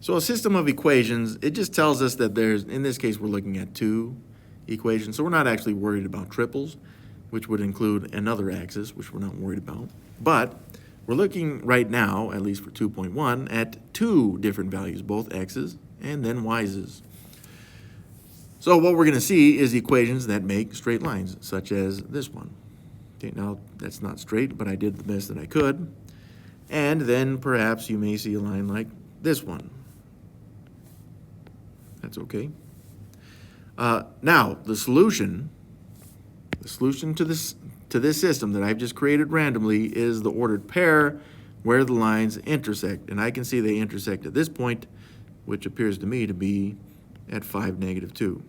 So a system of equations, it just tells us that there's, in this case, we're looking at two equations. So we're not actually worried about triples, which would include another axis, which we're not worried about. But we're looking right now, at least for 2.1, at two different values, both x's and then y's. So what we're going to see is equations that make straight lines, such as this one. Okay, now that's not straight, but I did the best that I could. And then perhaps you may see a line like this one. That's okay. Now, the solution to this system that I've just created randomly is the ordered pair where the lines intersect. And I can see they intersect at this point, which appears to me to be at 5, -2.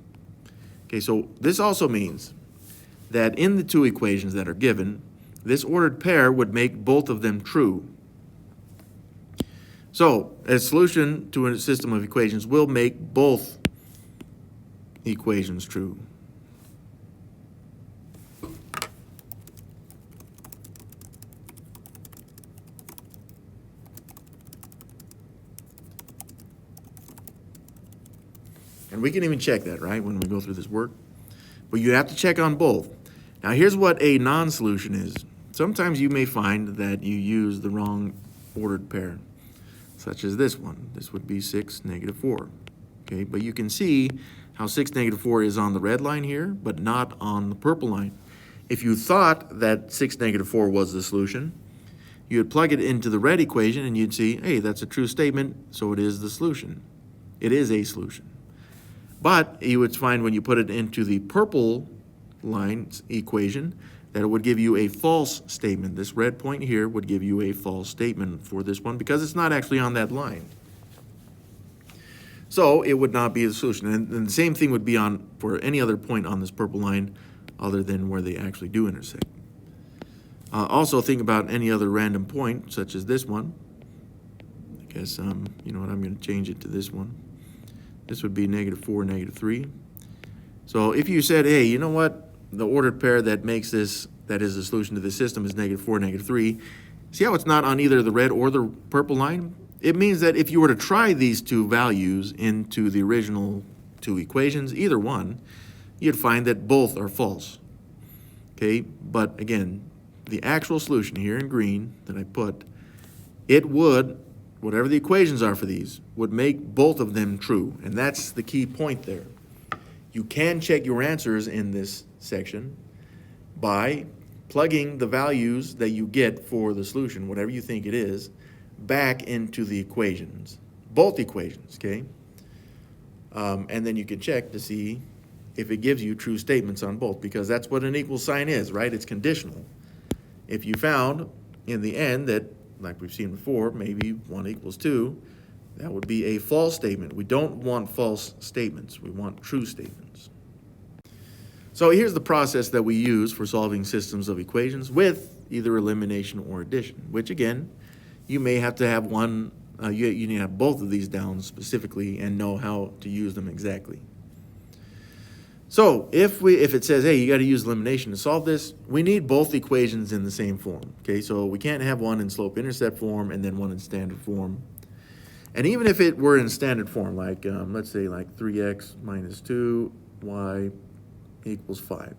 Okay, so this also means that in the two equations that are given, this ordered pair would make both of them true. So, a solution to a system of equations will make both equations true. And we can even check that, right, when we go through this work. But you have to check on both. Now, here's what a non-solution is. Sometimes you may find that you use the wrong ordered pair, such as this one. This would be 6, -4. Okay, but you can see how 6, -4 is on the red line here, but not on the purple line. If you thought that 6, -4 was the solution, you would plug it into the red equation and you'd see, hey, that's a true statement, so it is the solution. It is a solution. But you would find when you put it into the purple line equation that it would give you a false statement. This red point here would give you a false statement for this one because it's not actually on that line. So it would not be the solution. And the same thing would be on for any other point on this purple line other than where they actually do intersect. Also think about any other random point, such as this one. I guess, you know what, I'm going to change it to this one. This would be -4, -3. So if you said, hey, you know what, the ordered pair that makes this, that is the solution to this system, is -4, -3. See how it's not on either the red or the purple line? It means that if you were to try these two values into the original two equations, either one, you'd find that both are false. Okay, but again, the actual solution here in green that I put, it would, whatever the equations are for these, would make both of them true. And that's the key point there. You can check your answers in this section by plugging the values that you get for the solution, whatever you think it is, back into the equations, both equations, okay? And then you can check to see if it gives you true statements on both, because that's what an equal sign is, right? It's conditional. If you found in the end that, like we've seen before, maybe 1 = 2, that would be a false statement. We don't want false statements. We want true statements. So here's the process that we use for solving systems of equations with either elimination or addition, which again, you may have to have one, you need to have both of these down specifically and know how to use them exactly. So if it says, hey, you got to use elimination to solve this, we need both equations in the same form. Okay, so we can't have one in slope-intercept form and then one in standard form. And even if it were in standard form, like let's say like 3x - 2, y = 5.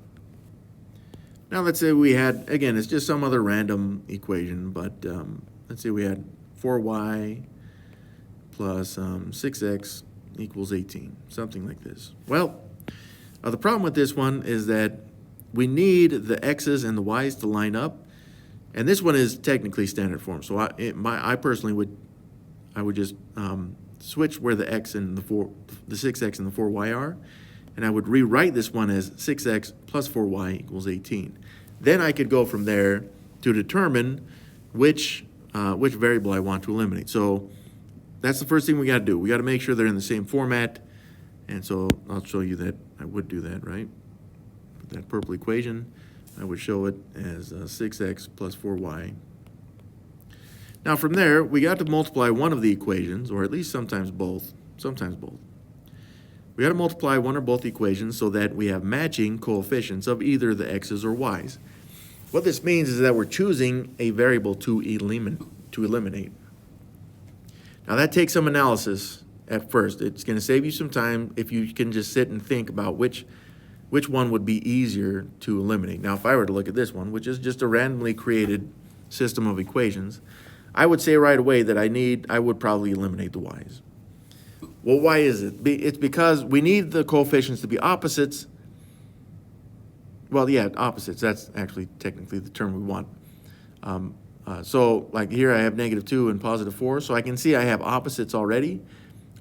Now let's say we had, again, it's just some other random equation, but let's say we had 4y plus 6x = 18, something like this. Well, the problem with this one is that we need the x's and the y's to line up, and this one is technically standard form. So I personally would just switch where the x and the 6x and the 4y are, and I would rewrite this one as 6x plus 4y = 18. Then I could go from there to determine which variable I want to eliminate. So that's the first thing we got to do. We got to make sure they're in the same format. And so I'll show you that I would do that, right? That purple equation, I would show it as 6x plus 4y. Now from there, we got to multiply one of the equations, or at least sometimes both. We got to multiply one or both equations so that we have matching coefficients of either the x's or y's. What this means is that we're choosing a variable to eliminate. Now that takes some analysis at first. It's going to save you some time if you can just sit and think about which one would be easier to eliminate. Now, if I were to look at this one, which is just a randomly created system of equations, I would say right away that I would probably eliminate the y's. Well, why is it? It's because we need the coefficients to be opposites. Well, yeah, opposites. That's actually technically the term we want. So like here I have -2 and +4, so I can see I have opposites already.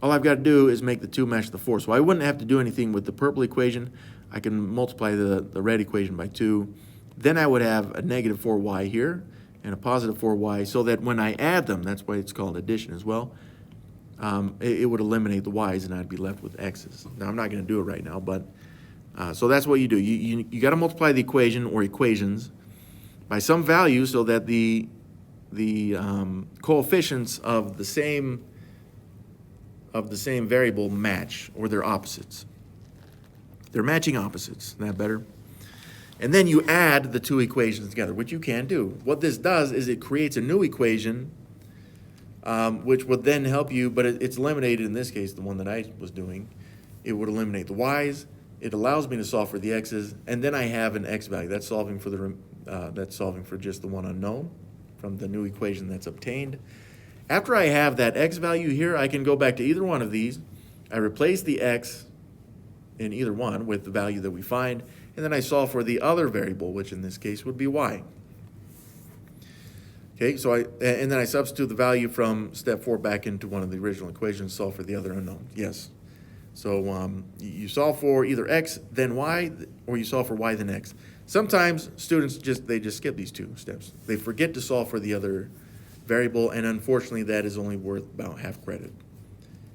All I've got to do is make the 2 match the 4. So I wouldn't have to do anything with the purple equation. I can multiply the red equation by 2. Then I would have a -4y here and a +4y, so that when I add them, that's why it's called addition as well, it would eliminate the y's and I'd be left with x's. Now I'm not going to do it right now, but so that's what you do. You got to multiply the equation or equations by some value so that the coefficients of the same variable match, or they're opposites. They're matching opposites. Isn't that better? And then you add the 2 equations together, which you can do. What this does is it creates a new equation, which would then help you, but it's eliminated in this case, the one that I was doing. It would eliminate the y's. It allows me to solve for the x's, and then I have an x value. That's solving for just the one unknown from the new equation that's obtained. After I have that x value here, I can go back to either one of these. I replace the x in either one with the value that we find, and then I solve for the other variable, which in this case would be y. Okay, so and then I substitute the value from step 4 back into one of the original equations, solve for the other unknown. Yes. So you solve for either x, then y, or you solve for y, then x. Sometimes students just skip these 2 steps. They forget to solve for the other variable, and unfortunately that is only worth about half credit,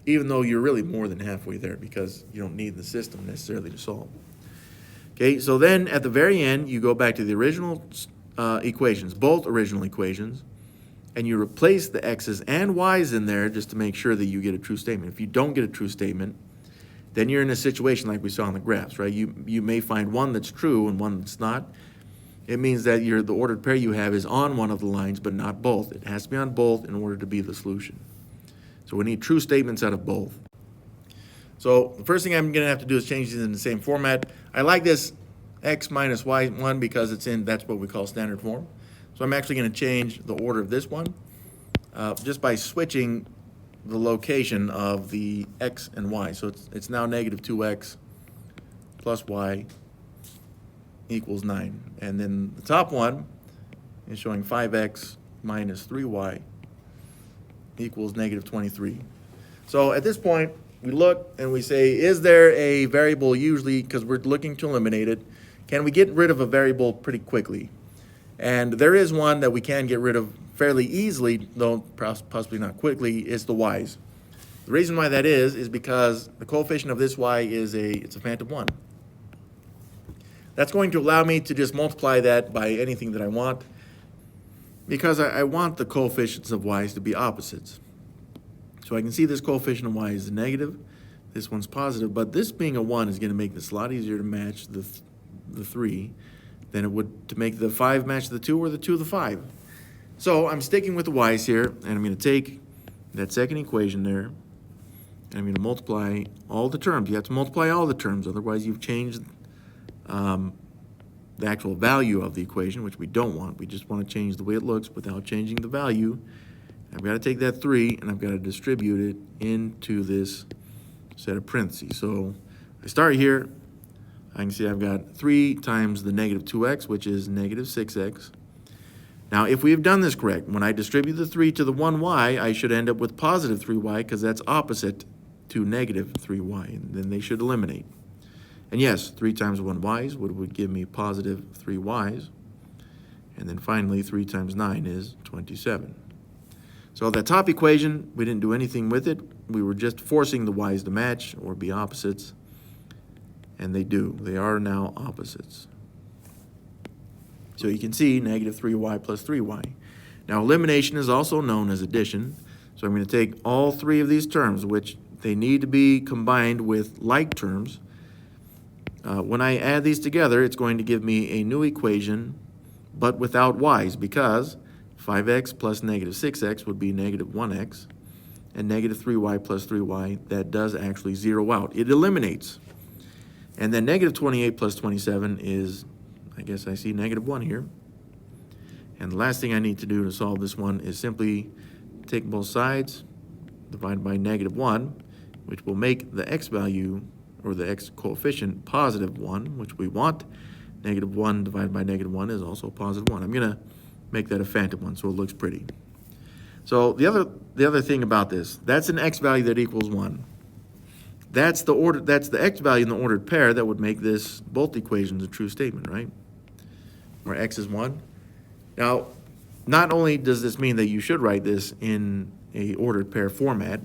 even though you're really more than halfway there because you don't need the system necessarily to solve. Okay, so then at the very end, you go back to the original equations, both original equations, and you replace the x's and y's in there just to make sure that you get a true statement. If you don't get a true statement, then you're in a situation like we saw in the graphs, right? You may find one that's true and one that's not. It means that the ordered pair you have is on one of the lines, but not both. It has to be on both in order to be the solution. So we need true statements out of both. So the first thing I'm going to have to do is change these in the same format. I like this x minus y1 because that's what we call standard form. So I'm actually going to change the order of this one just by switching the location of the x and y. So it's now -2x plus y equals 9. And then the top one is showing 5x minus 3y equals -23. So at this point, we look and we say, is there a variable usually, because we're looking to eliminate it, can we get rid of a variable pretty quickly? And there is one that we can get rid of fairly easily, though possibly not quickly, is the y's. The reason why that is because the coefficient of this y it's a phantom 1. That's going to allow me to just multiply that by anything that I want, because I want the coefficients of y's to be opposites. So I can see this coefficient of y is a negative, this one's positive, but this being a 1 is going to make this a lot easier to match the 3 than it would to make the 5 match the 2 or the 2 the 5. So I'm sticking with the y's here, and I'm going to take that second equation there, and I'm going to multiply all the terms. You have to multiply all the terms, otherwise you've changed the actual value of the equation, which we don't want. We just want to change the way it looks without changing the value. I've got to take that 3 and I've got to distribute it into this set of parentheses. So I start here. I can see I've got 3 times the -2x, which is -6x. Now, if we have done this correct, when I distribute the 3 to the 1y, I should end up with positive 3y because that's opposite to negative 3y, and then they should eliminate. And yes, 3 times 1y's would give me positive 3y's. And then finally, 3 times 9 is 27. So that top equation, we didn't do anything with it. We were just forcing the y's to match or be opposites. And they do. They are now opposites. So you can see -3y plus 3y. Now elimination is also known as addition. So I'm going to take all 3 of these terms, which they need to be combined with like terms. When I add these together, it's going to give me a new equation, but without y's, because 5x plus -6x would be -1x, and negative 3y plus 3y, that does actually zero out. It eliminates. And then negative 28 plus 27 is, I guess I see negative 1 here. And the last thing I need to do to solve this one is simply take both sides, divide by negative 1, which will make the x value, or the x coefficient, positive 1, which we want. Negative 1 divided by negative 1 is also positive 1. I'm going to make that a phantom one so it looks pretty. So the other thing about this, that's an x value that equals 1. That's the x value in the ordered pair that would make this, both equations, a true statement, right? Where x is 1. Now, not only does this mean that you should write this in a ordered pair format,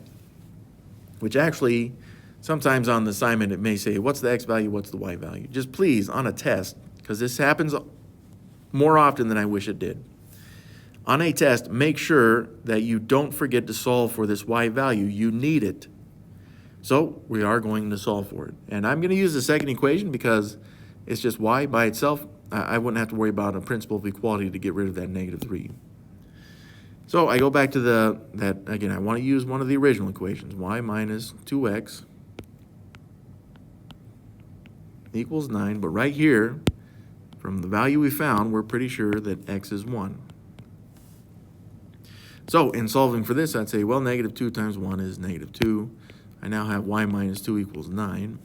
which actually, sometimes on the assignment it may say, what's the x value, what's the y value? Just please, on a test, because this happens more often than I wish it did. On a test, make sure that you don't forget to solve for this y value. You need it. So we are going to solve for it. And I'm going to use the second equation because it's just y by itself. I wouldn't have to worry about a principle of equality to get rid of that negative 3. So I go back to again, I want to use one of the original equations. Y minus 2x equals 9. But right here, from the value we found, we're pretty sure that x is 1. So in solving for this, I'd say, well, negative 2 times 1 is negative 2. I now have y minus 2 equals 9.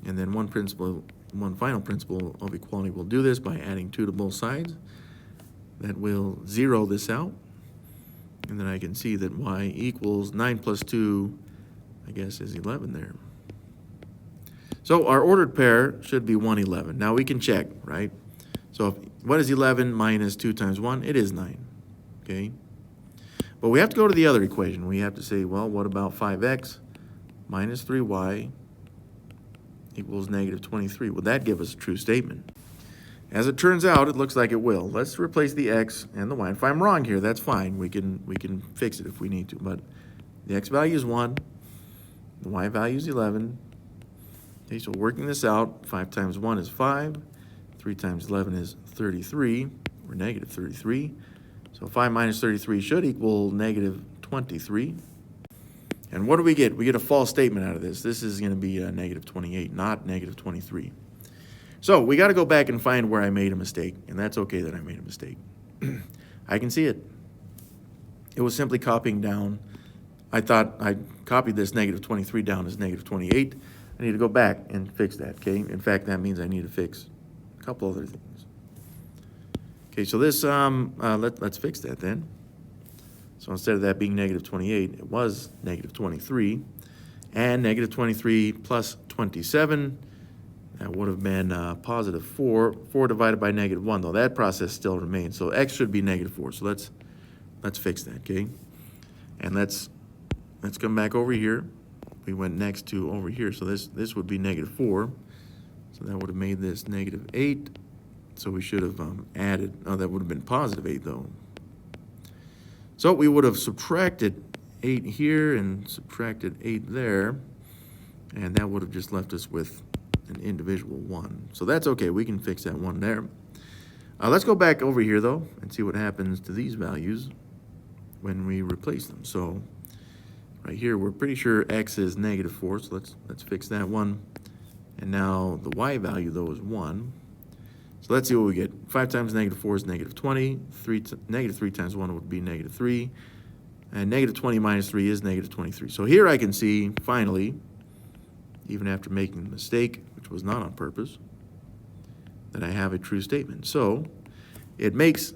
And then one final principle of equality will do this by adding 2 to both sides. That will zero this out. And then I can see that y equals 9 plus 2, I guess, is 11 there. So our ordered pair should be 1, 11. Now we can check, right? So what is 11 minus 2 times 1? It is 9, okay? But we have to go to the other equation. We have to say, well, what about 5x minus 3y equals negative 23? Will that give us a true statement? As it turns out, it looks like it will. Let's replace the x and the y. If I'm wrong here, that's fine. We can fix it if we need to. But the x value is 1. The y value is 11. Okay, so working this out, 5 times 1 is 5. 3 times 11 is 33, or negative 33. So 5 minus 33 should equal negative 23. And what do we get? We get a false statement out of this. This is going to be negative 28, not negative 23. So we got to go back and find where I made a mistake, and that's okay that I made a mistake. I can see it. It was simply copying down. I thought I copied this negative 23 down as negative 28. I need to go back and fix that, okay? In fact, that means I need to fix a couple other things. Okay, so this, let's fix that then. So instead of that being negative 28, it was negative 23. And negative 23 plus 27, that would have been positive 4. 4 divided by negative 1, though. That process still remains. So x should be negative 4. So let's fix that, okay? And let's come back over here. We went next to over here. So this would be negative 4. So that would have made this negative 8. So we should have added, oh, that would have been positive 8, though. So we would have subtracted 8 here and subtracted 8 there, and that would have just left us with an individual 1. So that's okay. We can fix that 1 there. Let's go back over here, though, and see what happens to these values when we replace them. So right here, we're pretty sure x is negative 4, so let's fix that 1. And now the y value, though, is 1. So let's see what we get. 5 times negative 4 is negative 20. Negative 3 times 1 would be negative 3. And negative 20 minus 3 is negative 23. So here I can see, finally, even after making the mistake, which was not on purpose, that I have a true statement. So it makes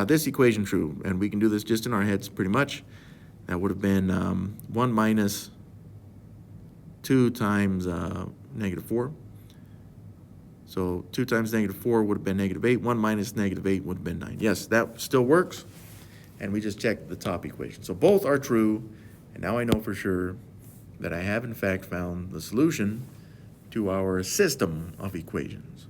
this equation true. And we can do this just in our heads pretty much. That would have been 1 minus 2 times negative 4. So 2 times negative 4 would have been negative 8. 1 minus negative 8 would have been 9. Yes, that still works. And we just checked the top equation. So both are true. And now I know for sure that I have, in fact, found the solution to our system of equations.